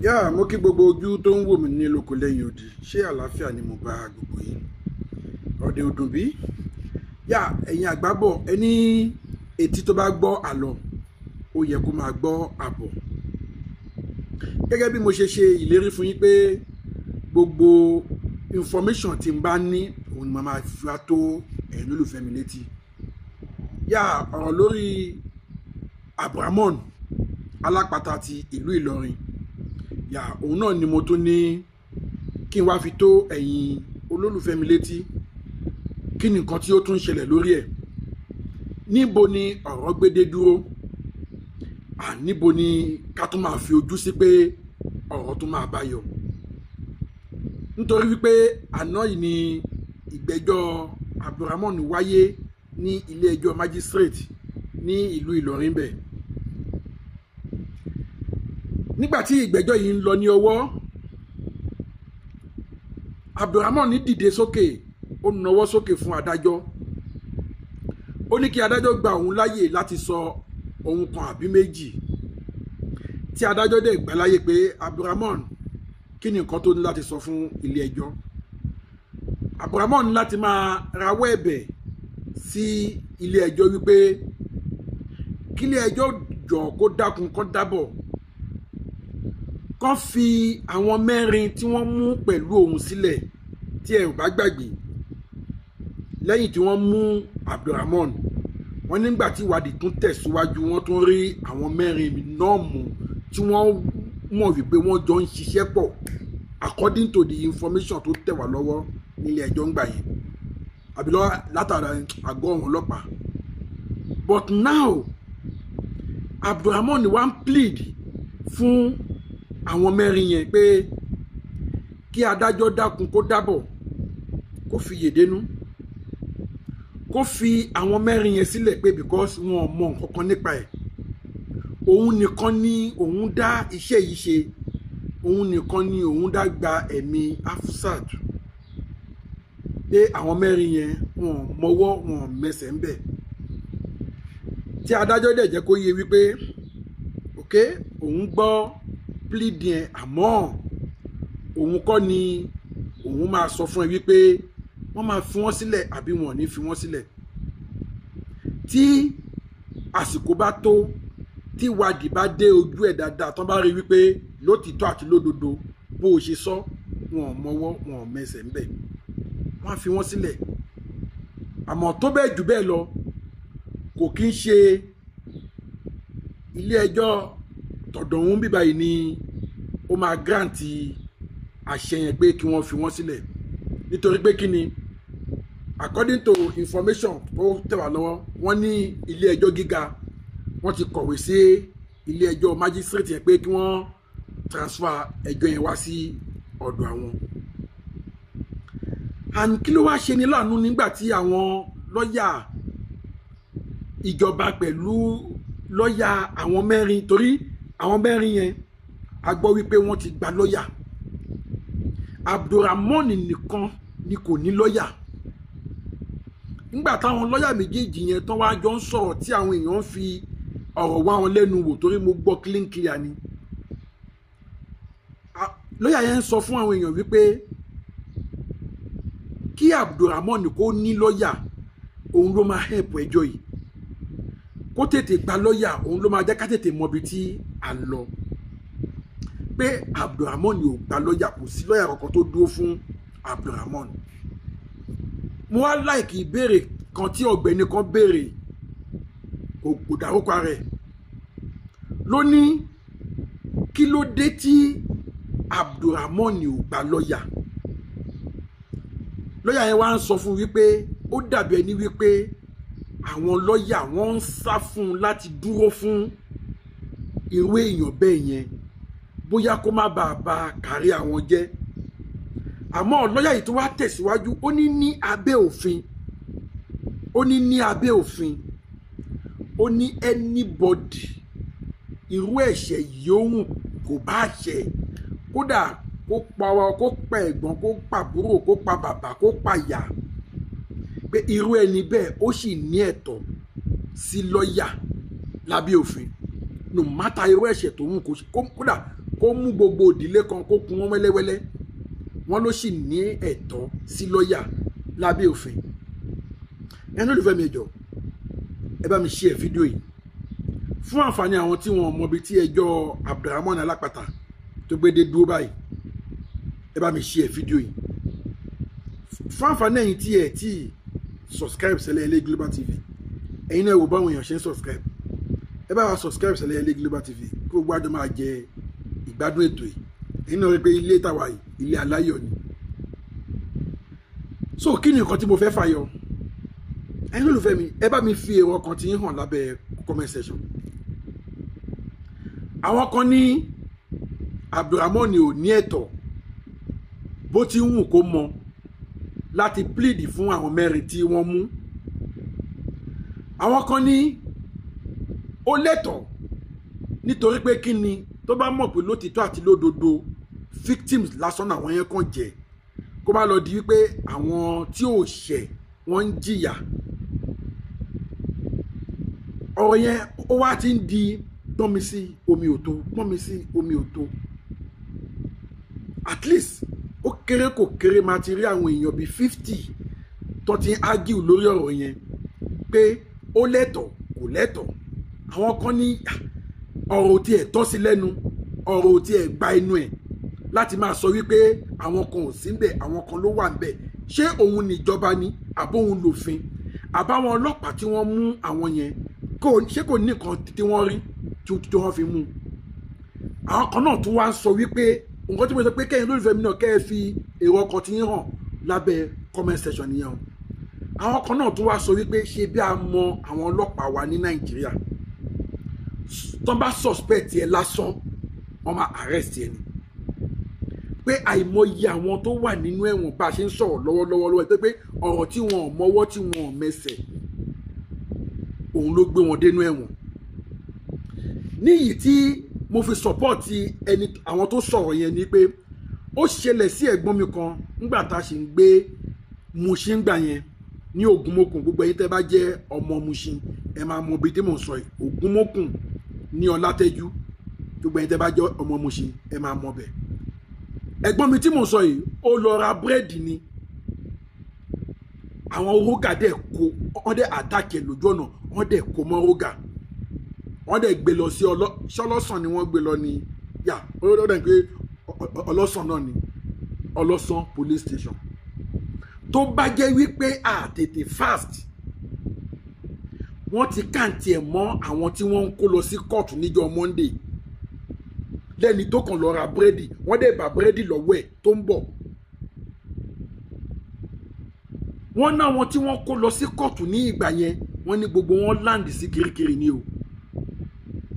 Mo kí gbogbo ojú tó ń wò mí ní lóko lẹ́yìn odi. Ṣé àlàáfíà ni mo bá gbogbo yín? Ọ̀dẹ̀ òdùn bí? Ẹ̀yin àgbà bọ̀ ẹni etí tó bá gbọ́ àlọ́ ó yẹ kó máa gbọ́ àbọ̀. Gẹ́gẹ́ bí mo ṣe ìlérí fún yín pé gbogbo information tí n bá ní òun ni mo máa fi wá tó ẹ̀yin lólùfẹ́ mi létí. Ọ̀rọ̀ lórí Abdulrahman alápatà ti ìlú Ìlọrin. Òun náà ni mo tún ní kí n wá fi tó ẹ̀yin olólùfẹ́ mi létí. Kí ni nǹkan tí ó tún ṣẹlẹ̀ lórí ẹ̀? Níbo ni ọ̀rọ̀ gbédé dúró? Níbo ni ká tún máa fi ojú sí pé ọ̀rọ̀ tún máa báyọ? Nítorí wípé àná yìí ni ìgbẹ́jọ́ Abdulrahman wáyé ní ilé ẹjọ́ magistrate ní ìlú Ìlọrin bẹ̀. Nígbàtí ìgbẹ́jọ́ yìí ń lọ ní ọwọ́, Abdulrahman dìde sókè, ó nawọ́ sókè fún adájọ́. Ó ní kí adájọ́ gba òun láyè láti sọ ohun kan àbí méjì. Tí adájọ́ dẹ̀ gbà láyè pé Abdulrahman, kí ni nǹkan tó ní láti sọ fún ilé ẹjọ́? Abdulrahman ní láti máa rawọ́ ẹ̀bẹ̀ sí ilé ẹjọ́ wípé kí ilé ẹjọ́ jọ̀ọ́ kó dákun kó dábọ̀ kán fi àwọn mẹ́rin tí wọ́n mú pẹ̀lú òun sílẹ̀. Tí ẹ ò bá gbàgbé, lẹ́yìn tí wọ́n mú Abdulrahman, wọ́n nígbà tí ìwádìí tún tẹ̀síwájú, wọ́n tún rí àwọn mẹ́rin náà mú tí wọ́n mọ̀ wípé wọ́n jọ ń ṣiṣẹ́ pọ̀ according to the information tó tẹ̀ wá lọ́wọ́ nílé ẹjọ́ ńgbà yẹn àbí látara àgọ́ ọ̀hún ọlọ́pàá. But now Abdulrahman wá ń plead fún àwọn mẹ́rin yẹn pé kí adájọ́ dákun kó dábọ̀ kó fi yèdénú, kó fi àwọn mẹ́rin yẹn sílẹ̀ pé because wọn ò mọ nǹkan kan nípa ẹ̀. Òun nìkan ni òun dá iṣẹ́ yìí ṣe, òun nìkan ni òun dá gba ẹ̀mí Hafsat. Pé àwọn mẹ́rin yẹn wọn ò mọwọ́ wọn ò mẹsẹ̀ ń bẹ̀. Tí adájọ́ dẹ̀ jẹ́ kó yé wípé òun gbọ́ plead yẹn, àmọ́ òun kọ́ ni òun máa sọ fún ẹ wípé wọ́n máa fi wọ́n sílẹ̀ àbí wọn ò ní fi wọ́n sílẹ̀. Tí àsìkò bá tó, tí ìwádìí bá dé ojú ẹ̀ dáadáa, tán bá rí wípé lótìtọ́ àti lódodo bó o ṣe sọ, wọn ò mọwọ́ wọn ò mẹsẹ̀ ń bẹ̀, wọ́n á fi wọ́n sílẹ̀. Àmọ́ tó bẹ́ẹ̀ jù bẹ́ẹ̀ lọ, kò kí ń ṣe ilé ẹjọ́ tọ̀dọ̀ òun bíbá yìí ni ó máa grant àṣẹ yẹn pé kí wọ́n fi wọ́n sílẹ̀. Nítorí pé kí ni, according to information tó tẹ̀ wá lọ́wọ́, wọ́n ní ilé ẹjọ́ gíga wọ́n ti kọ̀wé sí ilé ẹjọ́ magistrate yẹn pé kí wọ́n transfer ẹjọ́ yẹn wá sí ọ̀dọ̀ àwọn. And kí ló wá ṣe ní láàánú nígbà tí àwọn lọ́ọ̀yà ìjọba pẹ̀lú lọ́ọ̀yà àwọn mẹ́rin, torí àwọn mẹ́rin yẹn a gbọ́ wípé wọ́n ti gba lọ́ọ̀yà. Abdulrahman nìkan ni kò ní lọ́ọ̀yà. Nígbà táwọn lọ́ọ̀yà méjèèjì yẹn tán wá jọ ń sọ̀rọ̀ tí àwọn èèyàn ń fi ọ̀rọ̀ wá wọn lẹ́nu wò, torí mo gbọ́ clean clear ni. Lọ́ọ̀yà yẹn ń sọ fún àwọn èèyàn wípé kí Abdulrahman kó ní lọ́ọ̀yà, òun ló máa help ẹjọ́ yìí. Kó tètè gba lọ́ọ̀yà, òun ló máa jẹ́ ká tètè mọ ibi tí à ń lọ. Pé Abdulrahman ò gba lọ́ọ̀yà, kò sí lọ́ọ̀yà kankan tó dúró fún Abdulrahman. Mo wá láìkì ìbéèrè kan tí ọ̀gbẹ́ni kan béèrè, kò dárúkọ rẹ̀. Ló ní kí ló dé tí Abdulrahman ò gba lọ́ọ̀yà? Lọ́ọ̀yà yẹn wá ń sọ fún wípé ó dàbí ẹni wípé àwọn lọ́ọ̀yà wọ́n ń sá fún un láti dúró fún irú èèyàn bẹ́ẹ̀ yẹn, bóyá kó má bàa ba kárí àwọn jẹ́. Àmọ́ lọ́ọ̀yà yìí tó wá tẹ̀síwájú, ó ní ní abẹ́ òfin, ó ní anybody irú ẹ̀ṣẹ̀ yòówù kò bá ṣẹ̀, kódà kó pa ẹ̀gbọ́n, kó pa àbúrò, kó pa bàbá, kó pa ìyá, pé irú ẹni bẹ́ẹ̀ ó sì ní ẹ̀tọ́ sí lọ́ọ̀yà lábẹ́ òfin. no matter irú ẹ̀ṣẹ̀ tó mú kódà kó mú gbogbo ìdílé kan kó kún wọn wẹ́lẹ́wẹ́lẹ́ wọ́n ló sì ní ẹ̀tọ́ sí lọ́ọ̀yà lábẹ́ òfin. ẹni olùfẹ́ mi ẹjọ́ ẹ bá mi share fídíò yìí fún àǹfààní àwọn tí wọn mọ ibi tí ẹjọ́ Abdulrahman Alápàtà tó gbé dé dúró báyìí. ẹ bá mi share fídíò yìí fún àǹfààní ẹ̀yin tí ẹ tí subscribe sí Ẹlẹ́yẹlé Global TV. ẹ̀yin náà wò báwọn èèyàn ṣe ń subscribe. ẹ bá wa subscribe sí Ẹlẹ́yẹlé Global TV kí gbogbo àjọ máa jẹ ìgbádùn ètò yìí. ẹ̀yin náà rí pé ilé tàwa yìí ilé aláyọ̀ ni. so kí ni nǹkan tí mo fẹ́ fàyọ? ẹ̀yin olùfẹ́ mi ẹ bá mi fi èrò ọkàn tí yín hàn lábẹ́ comment section. àwọn kan ní Abdulrahman ò ní ẹ̀tọ́ bó ti ń wù kó mọ láti plead fún àwọn mẹ́rin tí wọ́n mú. àwọn kan ní ó lẹ́tọ̀ọ́ nítorí pé kí ni tó bá mọ̀ pé lótìtọ́ àti lódodo victims lásán àwọn yẹn kàn jẹ́ kó bá lọ di wípé àwọn tí ò ṣẹ̀ wọ́n ń jìyà. ọ̀rọ̀ yẹn ó wá ti ń di gbọ́n mi sí omi ò tó gbọ́n mi sí omi ò tó. at least ó kéré kò kéré máa ti rí àwọn èèyàn bíi 50 tó ti ń argue lórí ọ̀rọ̀ yẹn pé ó lẹ́tọ̀ọ́ kò lẹ́tọ̀ọ́. àwọn kan ní ọ̀rọ̀ tí ẹ̀ tọ́ sí lẹ́nu ọ̀rọ̀ tí ẹ̀ gba inú ẹ̀ láti máa sọ wípé àwọn kan ò sí ń bẹ̀ àwọn kan ló wà ń bẹ̀. ṣé òun níjọba ni àbóhun lòfin àbáwọn ọlọ́pàá tí wọ́n mú àwọn yẹn ṣé kò ní nǹkan tí wọ́n rí tí wọ́n fi mú. àwọn kan náà tún wá ń sọ wípé nǹkan tí mo sọ pé kẹ́yìn lólùfẹ́ mi náà kẹ́ ẹ fi èrò ọkàn tí yín hàn lábẹ́ comment section nìyẹn o. àwọn kan náà tún wá sọ wípé ṣé bí a mọ àwọn ọlọ́pàá wa ní Nàìjíríà tó bá suspect ẹ lásán wọ́n máa arrest ẹ ni. pé àìmọye àwọn tó wà nínú ẹ̀wọ̀n bá a ṣe ń sọ̀rọ̀ lọ́wọ́lọ́wọ́ pé ọ̀rọ̀ tí wọn ò mọwọ́ tí wọn ò mẹsẹ̀ òun ló gbé wọn dénú ẹ̀wọ̀n. níyì tí mo fi support ẹni àwọn tó sọ̀rọ̀ yẹn ni pé ó ṣẹlẹ̀ sí ẹ̀gbọ́n mi kan nígbà tá a ṣì ń gbé Mushin gbà yẹn ní Ògúnmọ́kùn. gbogbo ẹ̀yin tẹ́ bá jẹ́ ọmọ Mushin ẹ máa mọ ibi tí mò ń sọ yìí. Ògúnmọ́kùn ní Ọlátẹ́jú. gbogbo ẹ̀yin tẹ́ bá jẹ́ ọmọ Mushin ẹ máa mọ bẹ̀. ẹ̀gbọ́n mi tí mò ń sọ yìí ó lọ ra búrẹ́dì ni àwọn rógà dẹ̀ kó wọ́n dẹ̀ àtàkì lójú ọ̀nà wọ́n dẹ̀ kó mọ́ rógà wọ́n dẹ̀ gbé lọ sí ọlọ́sàn ni wọ́n gbé lọ ní yà ó dẹ̀ pé ọlọ́sàn náà ni Ọlọ́sàn police station. tó bá jẹ́ wípé àtètè fast wọ́n ti kàǹtì ẹ̀ mọ́ àwọn tí wọ́n ń kó lọ sí kóòtù níjọ́ Monday lẹ́ni tó kàn lọ ra búrẹ́dì wọ́n dẹ̀ bá búrẹ́dì lọ́wọ́ ẹ̀ tó ń bọ̀. wọ́n ná wọn tí wọ́n kó lọ sí kóòtù ní ìgbà yẹn wọ́n ní gbogbo wọn land sí kirikiri ni o.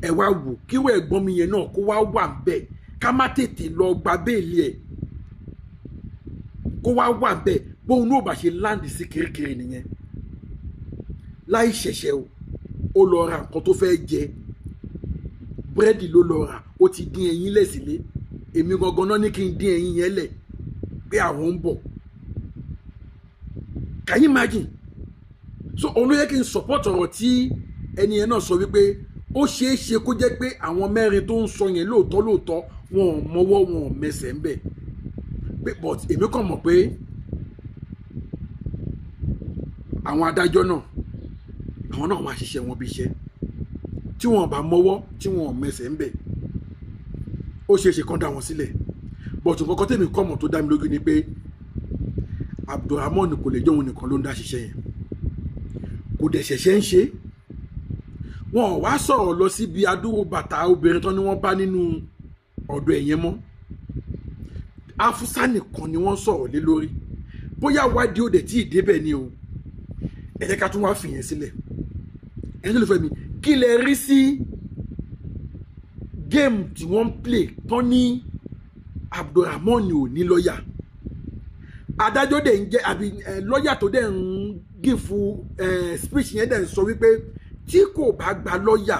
ẹ wá wò kíwọ́ ẹ̀gbọ́n mi yẹn náà kó wá wà ń bẹ̀ ká má tètè lọ gba béèlì ẹ̀ kó wá wà ń bẹ̀ bóun náà bá ṣe land sí kirikiri nìyẹn. láì ṣẹ̀ṣẹ̀ o ó lọ ra nǹkan tó fẹ́ jẹ búrẹ́dì ló lọ rà ó ti dín ẹyin lẹ̀ sílé èmi gangan náà ní kí n dín ẹyin yẹn lẹ̀ pé àwọn ń bọ̀. Can you imagine? so òun ló yẹ kí n support ọ̀rọ̀ tí ẹni yẹn náà sọ wípé ó ṣeé ṣe kó jẹ́ pé àwọn mẹ́rin tó ń sọ yẹn lóòótọ́ wọn ò mọwọ́ wọn ò mẹsẹ̀ ń bẹ̀ pé but èmi kàn mọ̀ pé àwọn adájọ́ náà àwọn náà máa ṣiṣẹ́ wọn bí iṣẹ́ tí wọn bá mọwọ́ tí wọn ò mẹsẹ̀ ń bẹ̀ ó ṣeé ṣe kán dá wọn sílẹ̀ but nǹkan kan tèmi kọ́ mọ̀ tó dá mi lójú ni pé Abdulrahman kò lè jẹ́ òun nìkan ló ń dá ṣiṣẹ́ yẹn kò dẹ̀ ṣẹ̀ṣẹ̀ ń ṣe wọn ò wá sọ̀rọ̀ lọ síbi adúrú bàtà obìnrin tán ni wọ́n bá nínú ọ̀dọ̀ ẹ̀yẹn mọ́ Afusa nìkan ni wọ́n sọ̀rọ̀ lé lórí bóyá wádìí ó dẹ̀ tí ì débẹ̀ ni o ẹ jẹ́ ká tún wá fìyẹn sílẹ̀ ẹni tó lè fẹ́ mi kí lẹ rí sí géèmù tí wọ́n ń play tán ní Abdulrahman ò ní lọ́ọ̀yà adájọ́ dẹ̀ ń jẹ́ àbí lọ́ọ̀yà tó dẹ̀ ń gífù speech yẹn dẹ̀ ń sọ wípé tí kò bá gba lọ́ọ̀yà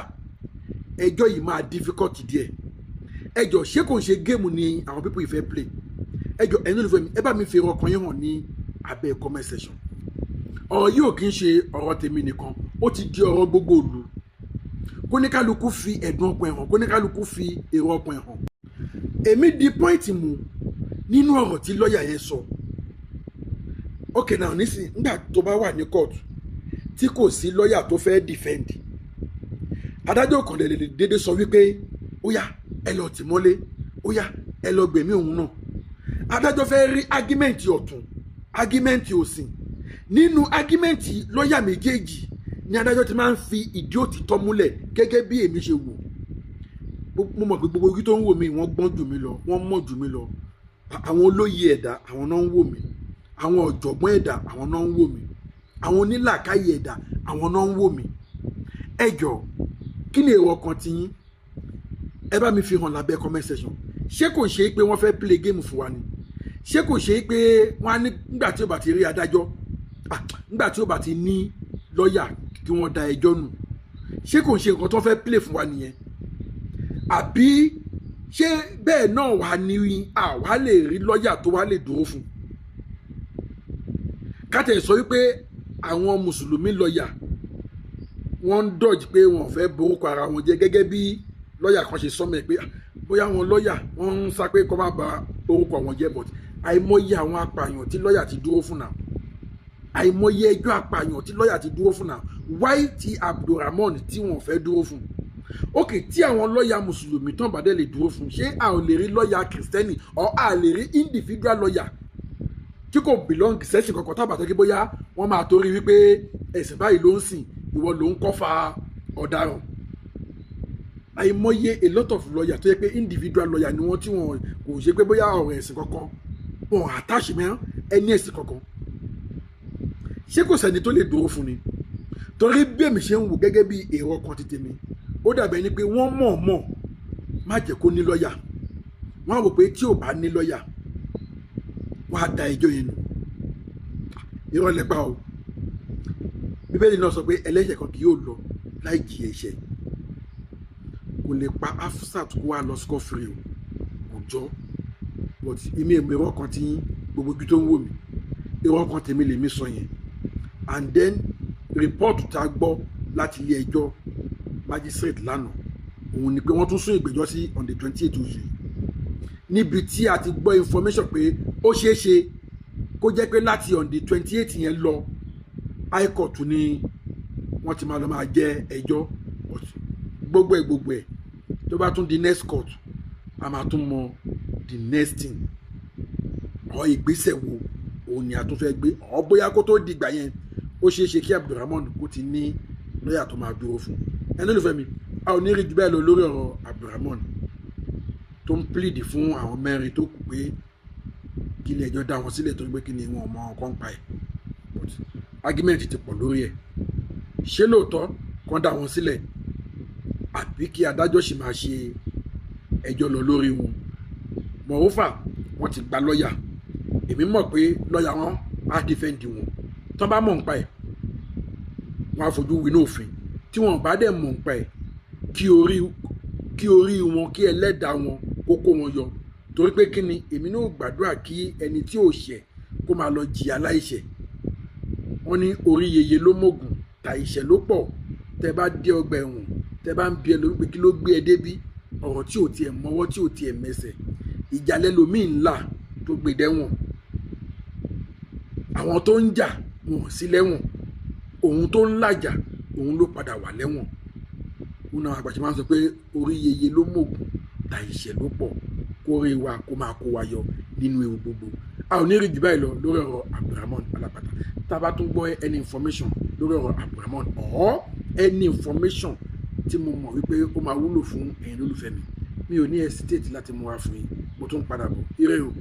ẹjọ́ yìí máa difficult díẹ̀ ẹjọ́ ṣé kò ń ṣe géèmù ni àwọn people ìfẹ́ play ẹjọ́ ẹni olùfẹ́ mi ẹ bá mi fi ọkàn yẹn hàn ní abẹ́ comment section. ọ̀rọ̀ yìí ò kí ń ṣe ọ̀rọ̀ tèmi nìkan ó ti di ọ̀rọ̀ gbogbo ìlú kóníkálukú fi ẹ̀dùn ọkàn ẹ̀ hàn, kóníkálukú fi èrò ọkàn ẹ̀ hàn. Èmi di pọ́ìntì mú nínú ọ̀rọ̀ tí lọ́ọ̀yà yẹn sọ. Ok, now nísìnyí nígbà tó bá wà ní court tí kò sí lọ́ọ̀yà tó fẹ́ defend, adájọ́ kan lè dédé sọ wípé ó yá ẹ lọ tì mọ́lé, ó yá ẹ lọ gbẹ̀mí òun náà. Adájọ́ fẹ́ rí argument ọ̀tún, argument òsì. Nínú argument lọ́ọ̀yà méjèèjì ni adájọ́ ti máa ń fi ìdí òtítọ́ múlẹ̀ gẹ́gẹ́ bí èmi ṣe wò. Mo mọ̀ pé gbogbo ojú tó ń wò mí wọ́n gbọ́n jù mí lọ, wọ́n mọ̀ jù mí lọ. Àwọn olóyè ẹ̀dá àwọn náà ń wò mí, àwọn ọ̀jọ̀gbọ́n ẹ̀dá àwọn náà ń wò mí, àwọn onílàákàyè ẹ̀dá àwọn náà ń wò mí. Ẹ jọ̀ọ́, kí ni èrò ọkàn ti yín? Ẹ bá mi fi hàn lábẹ́ comment section. Ṣé kò ṣe pé wọ́n fẹ́ play game fún wa ni? Ṣé kò ṣe pé wọ́n á ní nígbà tí ó bá ti rí adájọ́, nígbà tí ó bá ti ní lọ́ọ̀yà kí wọ́n da ẹjọ́ nù? Ṣé kò ṣe nǹkan tó fẹ́ play fún wa nìyẹn? Àbí ṣé bẹ́ẹ̀ náà wà ní àwa lè rí lọ́ọ̀yà tó wá lè dúró fún? Kátẹ̀ sọ wípé àwọn mùsùlùmí lọ́ọ̀yà wọ́n ń dodge pé wọ́n fẹ́ borúkọ ara wọn jẹ́, gẹ́gẹ́ bí lọ́ọ̀yà kan ṣe sọ́mọ̀ pé bóyá àwọn lọ́ọ̀yà wọ́n ń sá pé kó má ba orúkọ wọn jẹ́, but àìmọye àwọn apààyàn tí lọ́ọ̀yà ti dúró fún náà, àìmọye ẹjọ́ apààyàn tí lọ́ọ̀yà ti dúró fún náà. Why ti Abdulrahman tí wọ́n fẹ́ dúró fún? Ok, tí àwọn lọ́ọ̀yà mùsùlùmí tán bá dé lè dúró fún, ṣé a ò lè rí lọ́ọ̀yà kìrìsìtẹ́nì or a lè rí individual lọ́ọ̀yà tí kò belong sẹ́sìn kankan tábà tó kí bóyá wọ́n máa torí wípé ẹ̀sìn báyìí ló ń sìn, ìwọ ló ń kọ́fà ọ̀daràn? Àìmọye a lot of lawyer tó yẹ pé individual lawyer ni wọ́n tí wọ́n kò ṣe pé bóyá ọ̀rọ̀ ẹ̀sìn kankan wọn attach mọ́ ẹni ẹ̀sìn kankan. Ṣé kò sẹ́ni tó lè dúró fún ni? Torí bí èmi ṣe ń wò gẹ́gẹ́ bí èrò ọkàn ti tèmi, ó dàbẹ̀ ni pé wọ́n mọ̀ má jẹ́ kó ní lọ́ọ̀yà. Wọ́n á wò pé tí ò bá ní lọ́ọ̀yà wọ́n á da ẹjọ́ yẹn nù. Irọ́ lẹ pa o. Bíbélì náà sọ pé ẹlẹ́ṣẹ̀ kan kì yóò lọ láì jìyà ẹ̀ṣẹ̀. Kò lè pa Hafsat kó wá lọ score free o, kò jọ. But èmi èrò ọkàn tí gbogbo ibi tó ń wò mí, èrò ọkàn tèmi lèmi sọ yẹn. And then report tá a gbọ́ láti ilé ẹjọ́ magistrate lánàá, òun ni pé wọ́n tún sún ìgbẹ́jọ́ sí on the 28th oṣù yìí, níbi tí a ti gbọ́ information pé ó ṣeé ṣe kó jẹ́ pé láti on the 28th yẹn lọ high court ni wọ́n ti máa lọ máa jẹ ẹjọ́. Gbogbo ẹ̀ tó bá tún di next court a máa tún mọ the next thing ọ̀ ìgbésẹ̀ wo òun ni a tún fẹ́ gbé, ọ̀ bóyá kó tó dìgbà yẹn ó ṣeé ṣe kí Abdulrahman kó ti ní lọ́ọ̀yà tó máa dúró fún. Ẹni olùfẹ́ mi, a ò ní rí jù bẹ́ẹ̀ lọ lórí ọ̀rọ̀ Abdulrahman tó ń plead fún àwọn mẹ́rin tó kù pé kí ilé ẹjọ́ dá wọn sílẹ̀ torí pé kí ni wọn mọ ọkàn pa ẹ̀. But argument ti pọ̀ lórí ẹ̀. Ṣé lóòótọ́ kán dá wọn sílẹ̀ àbí kí adájọ́ sì máa ṣe ẹjọ́ lọ lórí wọn? Mọ̀ọ́fà wọ́n ti gba lọ́ọ̀yà. Èmi mọ̀ pé lọ́ọ̀yà wọn á defend wọn. Tán bá mọ̀ nípa ẹ̀ wọ́n á fojú winá òfin. Tí wọ́n bá dẹ̀ mọ̀ nípa ẹ̀ kí orí wọn, kí ẹlẹ́dàá wọn kó kó wọn yọ. Torí pé kí ni, èmi náà gbàdúrà kí ẹni tí ò ṣẹ̀ kó máa lọ jìyà láìṣẹ̀. Wọ́n ní orí yeye ló mọ̀gùn, ta ìṣẹ̀ ló pọ̀. Tẹ bá dé ọgbà ẹ̀wọ̀n, tẹ bá ń bi ẹlòmí pé kí ló gbé ẹ débí, ọ̀rọ̀ tí ò tiẹ̀ mọ́wọ́ tí ò tiẹ̀ mẹsẹ̀, ìjàlẹ̀ lòmíì ńlá tó gbé dẹ́wọ̀n. Àwọn tó ń jà wọn sí lẹ́wọ̀n, òun tó ń làjà òun ló padà wà lẹ́wọ̀n. Òun náà àgbàṣe máa ń sọ pé orí yeye ló mọ̀gùn, ta ìṣẹ̀ ló pọ̀, kórè wa kó máa kó wa yọ nínú ewu gbogbo. A ò ní rí jù báyìí lọ lórí ọ̀rọ̀ Abdulrahman Alápàtà. Tá a bá tún gbọ́ any information lórí ọ̀rọ̀ Abdulrahman or any information tí mo mọ̀ wípé ó máa wúlò fún ẹ̀yin lólùfẹ́ mi ò ní hesitate láti mú wá fún yín. Mo tún padà bọ̀. Ire o.